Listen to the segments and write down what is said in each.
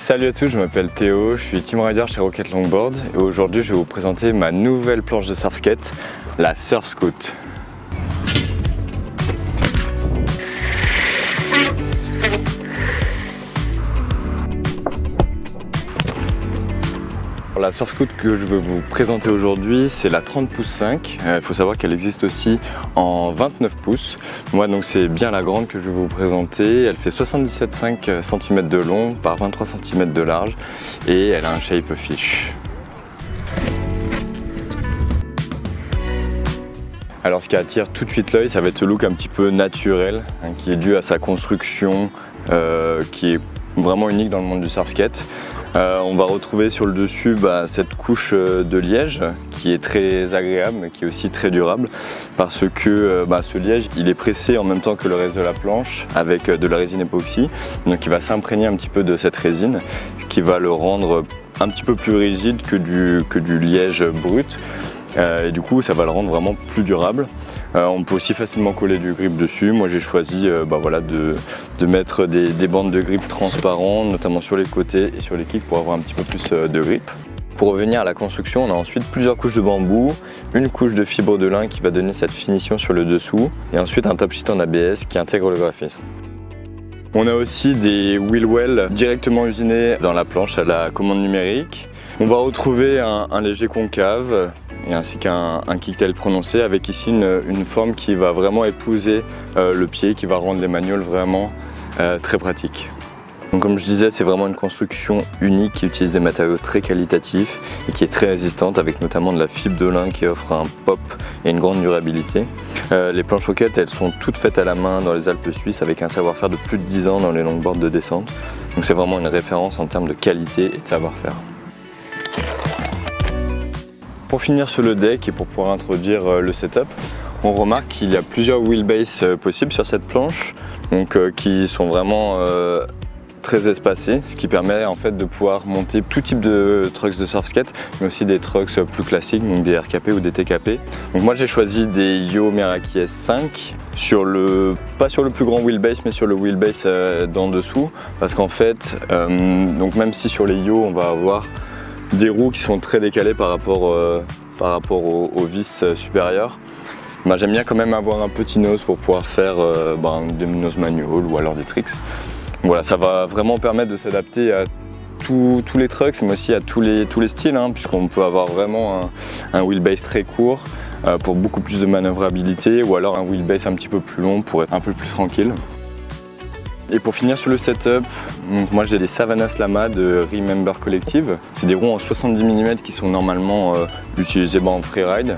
Salut à tous, je m'appelle Théo, je suis team rider chez Rocket Longboards et aujourd'hui je vais vous présenter ma nouvelle planche de surf skate, la Surf Scout. La Surf Scout que je veux vous présenter aujourd'hui, c'est la 30 pouces 5. Il faut savoir qu'elle existe aussi en 29 pouces. Moi donc c'est bien la grande que je vais vous présenter. Elle fait 77,5 cm de long par 23 cm de large et elle a un shape fish. Alors ce qui attire tout de suite l'œil, ça va être ce look un petit peu naturel, qui est dû à sa construction qui est vraiment unique dans le monde du surf skate. On va retrouver sur le dessus cette couche de liège qui est très agréable mais qui est aussi très durable parce que ce liège il est pressé en même temps que le reste de la planche avec de la résine époxy, donc il va s'imprégner un petit peu de cette résine, ce qui va le rendre un petit peu plus rigide que du liège brut. Et du coup ça va le rendre vraiment plus durable. On peut aussi facilement coller du grip dessus. Moi j'ai choisi de mettre des bandes de grip transparentes, notamment sur les côtés et sur les kicks pour avoir un petit peu plus de grip. Pour revenir à la construction, on a ensuite plusieurs couches de bambou, une couche de fibre de lin qui va donner cette finition sur le dessous et ensuite un top sheet en ABS qui intègre le graphisme. On a aussi des wheel wells directement usinés dans la planche à la commande numérique. On va retrouver un léger concave et ainsi qu'un kicktail prononcé avec ici une forme qui va vraiment épouser le pied, qui va rendre les manioles vraiment très pratiques. Donc, comme je disais, c'est vraiment une construction unique qui utilise des matériaux très qualitatifs et qui est très résistante avec notamment de la fibre de lin qui offre un pop et une grande durabilité. Les planches Rocket, elles sont toutes faites à la main dans les Alpes suisses avec un savoir-faire de plus de 10 ans dans les longboards de descente. Donc c'est vraiment une référence en termes de qualité et de savoir-faire. Pour finir sur le deck et pour pouvoir introduire le setup, on remarque qu'il y a plusieurs wheelbases possibles sur cette planche, donc qui sont vraiment très espacés, ce qui permet en fait de pouvoir monter tout type de trucks de surf skate, mais aussi des trucks plus classiques, donc des RKP ou des TKP. Donc moi j'ai choisi des Yo Meraki S5 pas sur le plus grand wheelbase, mais sur le wheelbase d'en dessous, parce qu'en fait, donc même si sur les Yo on va avoir des roues qui sont très décalées par rapport aux vis supérieures, j'aime bien quand même avoir un petit nose pour pouvoir faire des nose manual ou alors des tricks. Voilà, ça va vraiment permettre de s'adapter à tous les trucks, mais aussi à tous les styles, puisqu'on peut avoir vraiment un wheelbase très court pour beaucoup plus de manœuvrabilité, ou alors un wheelbase un petit peu plus long pour être un peu plus tranquille. Et pour finir sur le setup, moi j'ai des Savannah Slama de Remember Collective. C'est des roues en 70 mm qui sont normalement utilisées en freeride.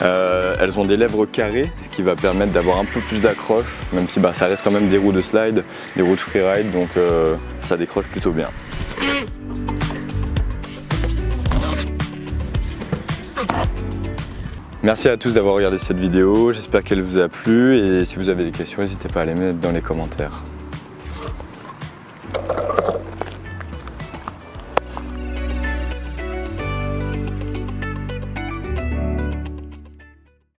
Elles ont des lèvres carrées, ce qui va permettre d'avoir un peu plus d'accroche, même si ça reste quand même des roues de slide, des roues de freeride, donc ça décroche plutôt bien. Merci à tous d'avoir regardé cette vidéo, j'espère qu'elle vous a plu et si vous avez des questions, n'hésitez pas à les mettre dans les commentaires.